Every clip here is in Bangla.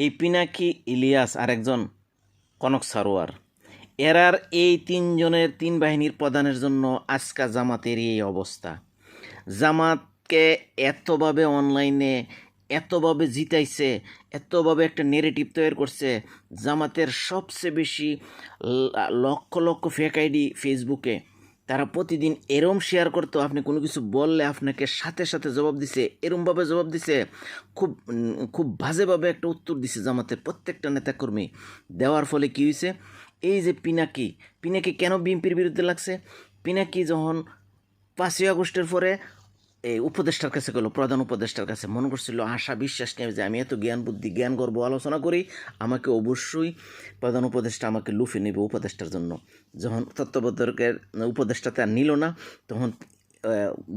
এই পিনাকি, ইলিয়াস আর একজন কনক সারোয়ার, এরার এই তিনজনের তিন বাহিনীর প্রধানের জন্য আজকা জামাতের এই অবস্থা। জামাতকে এতভাবে অনলাইনে এতভাবে জিতাইছে, এতভাবে একটা নেরেটিভ তৈরি করছে। জামাতের সবচেয়ে বেশি লক্ষ লক্ষ ফেক আইডি ফেসবুকে, তারা প্রতিদিন এরম শেয়ার করতো, আপনি কোনো কিছু বললে আপনাকে সাথে সাথে জবাব দিছে, এরমভাবে জবাব দিছে, খুব খুব বাজেভাবে একটা উত্তর দিছে জামাতের প্রত্যেকটা নেতাকর্মী। দেওয়ার ফলে কী হয়েছে, এই যে পিনাকি, পিনাকি কেন বিএনপির বিরুদ্ধে লাগছে? পিনাকি যখন 5ই আগস্টের পরে এই উপদেষ্টার কাছে গেলো, প্রধান উপদেষ্টার কাছে, মনে করছিল আশা বিশ্বাস নিয়ে যে আমি এত জ্ঞান বুদ্ধি জ্ঞান গর্ব আলোচনা করি, আমাকে অবশ্যই প্রধান উপদেষ্টা আমাকে লুফে নেবে উপদেষ্টার জন্য। যখন তত্ত্বাবধায়কের উপদেষ্টাতে আর নিল না, তখন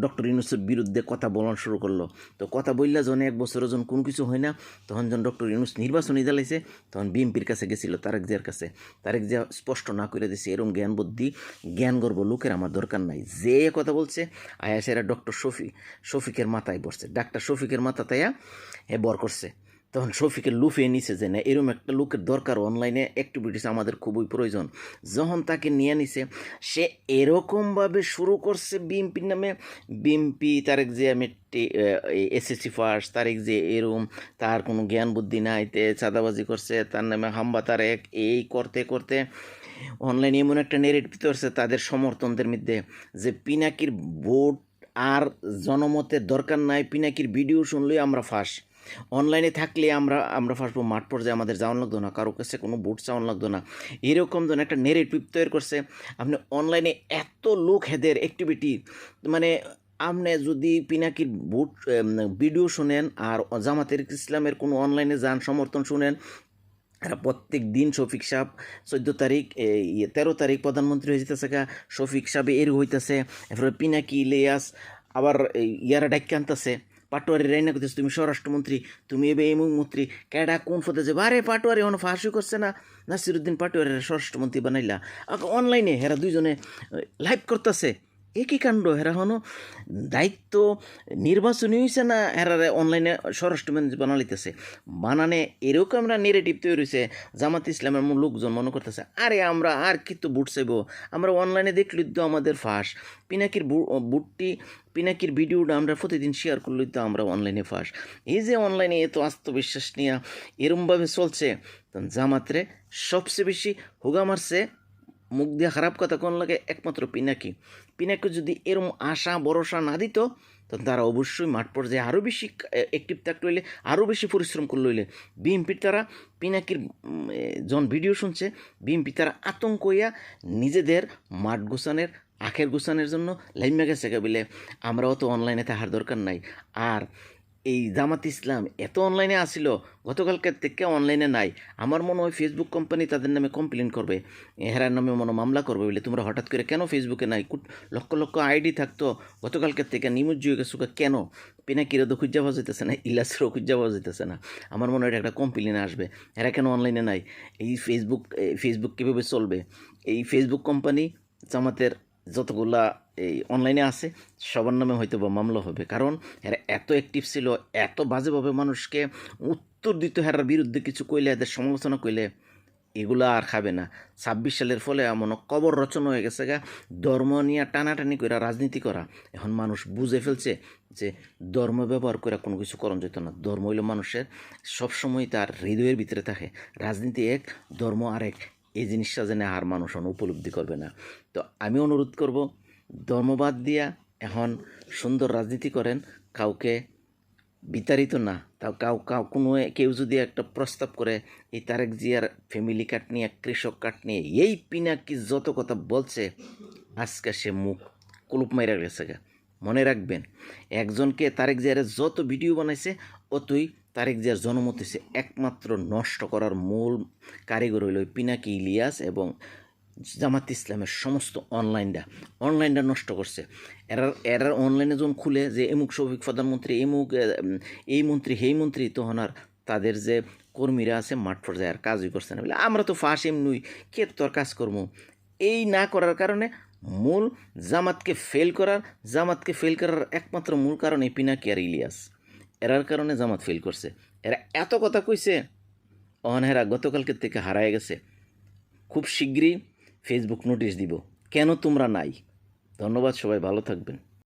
ডক্টর ইউনূসের বিরুদ্ধে কথা বলা শুরু করলো। তো কথা বললে যখন 1 বছরও যখন কোনো কিছু হয় না, তখন যখন ডক্টর ইউনূস নির্বাচনী জ্বালাইছে, তখন বিএনপির কাছে গেছিলো, তারেক জিয়ার কাছে। তারেক জিয়া স্পষ্ট না করে দিছে, এরকম জ্ঞান বুদ্ধি জ্ঞান গর্ব লোকের আমার দরকার নাই। যে কথা বলছে আয়াসেরা ডক্টর শফিকের মাথায় বসছে, ডাক্তার শফিকের মাথা তাইয়া হে বর করছে। তখন শফিকের লুফিয়ে নিছে যে না, এরকম একটা লোকের দরকার, অনলাইনে অ্যাক্টিভিটিস আমাদের খুবই প্রয়োজন। যখন তাকে নিয়ে নিছে, সে এরকমভাবে শুরু করছে বিএমপির নামে, বিএমপি তারেক যে এসএসসি ফার্স্ট, তারেক যে এরকম, তার কোনো জ্ঞান বুদ্ধি নাই, তে চাঁদাবাজি করছে, তার নামে হাম্বা তারেক, এই করতে করতে অনলাইনে এমন একটা নেরেটিভ তৈরি তাদের সমর্থনদের মধ্যে যে পিনাকির ভোট আর জনমতের দরকার নাই, পিনাকির ভিডিও শুনলেই আমরা ফাঁস, অনলাইনে থাকলে আমরা ফাঁসবো, মাঠ পর্যায়ে আমাদের যাওয়ান লাগতো না, কারো কাছে কোনো ভোট চাওয়ান লাগতো না। এরকম যেন একটা নেরেটিভ তৈরি করছে। আপনি অনলাইনে এত লোক হেদের অ্যাক্টিভিটি, মানে আপনি যদি পিনাকির ভোট ভিডিও শুনেন আর জামাতের ইসলামের কোনো অনলাইনে যান সমর্থন শুনেন, প্রত্যেক দিন শফিক সাহেব 14 তারিখ 13 তারিখ প্রধানমন্ত্রী হয়েছে গা, শফিক সাহেব এর হইতেছে, এরপরে পিনাকি, ইলিয়াস আবার ইয়ারা ডাক্কে আনতেছে, পাটোয়ারি রাইনা করতেছে তুমি স্বরাষ্ট্রমন্ত্রী, তুমি এবে এই মন্ত্রী, ক্যাডা কোন ফতে যে বারে পাটোয়ারি অন ফাঁসি করছে না, নাসিরুদ্দিন পাটোয়ারির স্বরাষ্ট্রমন্ত্রী বানাইলা। অনলাইনে হেরা দুইজনে লাইভ করতেছে, একই কাণ্ড। হেরা হনো দায়িত্ব নির্বাচনী হয়েছে না, হেরারে অনলাইনে স্বরাষ্ট্রমন্ত্রী বানালিতেছে। বানানে এরকম আমরা নেগেটিভ তৈরি হয়েছে, জামাত ইসলামের লোকজন মনে করতেছে আরে আমরা আর কিন্তু বুট চাইব, আমরা অনলাইনে দেখলি তো আমাদের ফাঁস। পিনাকির বুটটি, পিনাকির ভিডিওটা আমরা প্রতিদিন শেয়ার করলেই তো আমরা অনলাইনে ফাঁস। এই যে অনলাইনে এত আত্মবিশ্বাস নিয়ে এরমভাবে চলছে, জামাতরে সবচেয়ে বেশি হুগা মারছে, মুখ দিয়ে খারাপ কথা কোন লাগে একমাত্র পিনাকি। পিনাকি যদি এরম আশা ভরসা না দিত, তো তারা অবশ্যই মাঠ পর্যায়ে আরও বেশি অ্যাক্টিভ থাকতে হইলে, আরও বেশি পরিশ্রম করলে হইলে বিএনপির তারা পিনাকির যখন ভিডিও শুনছে, বিএনপি তারা আতঙ্ক হইয়া নিজেদের মাঠ গোছানের আখের গোছানোর জন্য লাইমা গেছে বলে আমরাও তো অনলাইনে থাকার দরকার নাই। আর এই জামাত ইসলাম এত অনলাইনে আসিল, গতকালকের থেকে অনলাইনে নাই। আমার মনে হয় ফেসবুক কোম্পানি তাদের নামে কমপ্লেন করবে, হেরার নামে মনে মামলা করবে বলে, তোমরা হঠাৎ করে কেন ফেসবুকে নাই, লক্ষ লক্ষ আইডি থাকতো, গতকালকের থেকে নিমজ্জ হয়ে গেছো কেন? পিনাকিরও তো খুঁজা পাওয়া যেতেছে না, ইলাসেরও খুঁজা পাওয়া যেতেছে না। আমার মনে হয় একটা কমপ্লেন আসবে, এরা কেন অনলাইনে নাই। এই ফেসবুক কীভাবে চলবে? এই ফেসবুক কোম্পানি জামাতের যতগুলা এই অনলাইনে আছে সবার নামে হয়তো বা মামলা হবে, কারণ এরা এত অ্যাক্টিভ ছিল, এত বাজেভাবে মানুষকে উত্তর দিত, হেরার বিরুদ্ধে কিছু কইলে, এদের সমালোচনা কইলে এগুলো আর খাবে না। 26 সালের ফলে এমন কবর রচনা হয়ে গেছে গা, ধর্ম নিয়ে টানাটানি করে রাজনীতি করা। এখন মানুষ বুঝে ফেলছে যে ধর্ম ব্যবহার করে কোনো কিছু করণ যেত না। ধর্ম হইল মানুষের সবসময় তার হৃদয়ের ভিতরে থাকে, রাজনীতি এক, ধর্ম আরেক, এই জিনিসটা যেন আর মানুষ উপলব্ধি করবে না। তো আমি অনুরোধ করব, ধর্মবাদ দিয়া এখন সুন্দর রাজনীতি করেন, কাউকে বিতাড়িত না। তাও কেউ যদি একটা প্রস্তাব করে এই তারেক জিয়ার ফ্যামিলি কার্ড নিয়ে, কৃষক কার্ড নিয়ে, এই পিনাকি যত কথা বলছে, আজকে সে মুখ কুলুপ মাইরা গেছে গা। মনে রাখবেন, একজনকে তারেক জিয়ার যত ভিডিও বানাইছে, অতই তারেক জিয়ার জনমত হয়েছে। একমাত্র নষ্ট করার মূল কারিগর হইল পিনাকি, ইলিয়াস এবং জামাত ইসলামের সমস্ত অনলাইনটা নষ্ট করছে। এরা অনলাইনে যখন খুলে যে এমুক শফিক প্রধানমন্ত্রী, এমুক এই মন্ত্রী সেই মন্ত্রী, তখন আর তাদের যে কর্মীরা আছে মাঠ পর্যায়ে আর কাজই করছে না, বলে আমরা তো ফাঁস এমনি কে তোর কাজ করবো। এই না করার কারণে মূল জামাতকে ফেল করার একমাত্র মূল কারণ এই পিনাকি আর ইলিয়াস, এরার কারণে জামাত ফেল করছে। এরা এত কথা কইছে, অহনেরা গতকালকের থেকে হারায় গেছে। খুব শিগগিরই ফেসবুক নোটিশ দিব, কেন তোমরা নাই। ধন্যবাদ, সবাই ভালো থাকবেন।